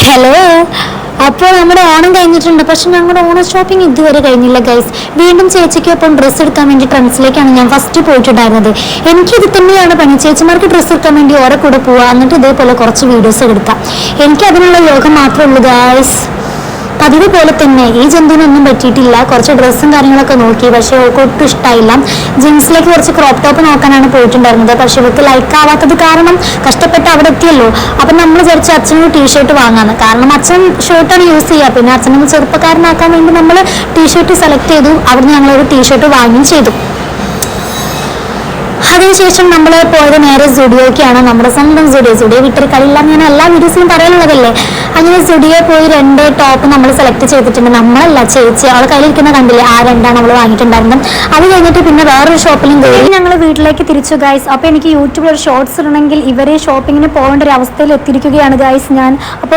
Hello. അപ്പോൾ നമ്മുടെ ഓണം കഴിഞ്ഞിട്ടുണ്ട്, പക്ഷെ ഞങ്ങളുടെ ഓണം ഷോപ്പിംഗ് ഇതുവരെ കഴിഞ്ഞില്ല ഗൈസ്. വീണ്ടും ചേച്ചിക്കൊപ്പം ഡ്രസ്സ് എടുക്കാൻ വേണ്ടി ട്രെൻഡ്സിലേക്കാണ് ഞാൻ ഫസ്റ്റ് പോയിട്ടുണ്ടായിരുന്നത്. എനിക്കിത് തന്നെയാണ് പണി, ചേച്ചിമാർക്ക് ഡ്രസ്സ് എടുക്കാൻ വേണ്ടി ഓരോ കൂടെ പോവുക, എന്നിട്ട് ഇതേപോലെ കുറച്ച് വീഡിയോസ് എടുക്കാം. എനിക്ക് അതിനുള്ള യോഗം മാത്രമേ ഉള്ളൂ ഗൈസ്. പതിവ് പോലെ തന്നെ ഈ ജന്തുവിനൊന്നും പറ്റിയിട്ടില്ല. കുറച്ച് ഡ്രസ്സും കാര്യങ്ങളൊക്കെ നോക്കി, പക്ഷെ അവൾക്ക് ഒട്ടും ഇഷ്ടമായില്ല. ജീൻസിലേക്ക് കുറച്ച് ക്രോപ്പ് ടോപ്പ് നോക്കാനാണ് പോയിട്ടുണ്ടായിരുന്നത്, പക്ഷെ ഇവർക്ക് ലൈക്ക് ആവാത്തത് കാരണം കഷ്ടപ്പെട്ട് അവിടെ എത്തിയല്ലോ. അപ്പം നമ്മൾ വിചാരിച്ചു അച്ഛനൊരു ടീഷർട്ട് വാങ്ങാന്ന്, കാരണം അച്ഛൻ ഷർട്ടാണ് യൂസ് ചെയ്യുക. പിന്നെ അച്ഛനൊന്ന് ചെറുപ്പക്കാരനാക്കാൻ വേണ്ടി നമ്മൾ ടീഷർട്ട് സെലക്ട് ചെയ്തു. അവിടുന്ന് ഞങ്ങളൊരു ടീഷർട്ട് വാങ്ങുകയും ചെയ്തു. അതിനുശേഷം നമ്മൾ പോയത് നേരെ സ്റ്റുഡിയോക്കാണ്, നമ്മുടെ സ്വന്തം സ്റ്റുഡിയോ വിട്ടൊരു കളിയില്ല. ഞാൻ എല്ലാ വീഡിയോസിലും പറയാനുള്ളതല്ലേ. അങ്ങനെ സ്റ്റുഡിയോ പോയി 2 ടോപ്പ് നമ്മൾ സെലക്ട് ചെയ്തിട്ടുണ്ട്. നമ്മളല്ല, ചേച്ചി അവൾ കയ്യിലിരിക്കുന്ന കണ്ടില്ലേ, ആ 2 നമ്മൾ വാങ്ങിയിട്ടുണ്ടായിരുന്നത്. അത് കഴിഞ്ഞിട്ട് പിന്നെ വേറൊരു ഷോപ്പിലും പോയി ഞങ്ങൾ വീട്ടിലേക്ക് തിരിച്ചു ഗൈസ്. അപ്പോൾ എനിക്ക് യൂട്യൂബിൽ ഒരു ഷോർട്സ് ഇടണമെങ്കിൽ ഇവരെ ഷോപ്പിങ്ങിന് പോകേണ്ട ഒരു അവസ്ഥയിൽ എത്തിയിരിക്കുകയാണ് ഗൈസ് ഞാൻ. അപ്പോൾ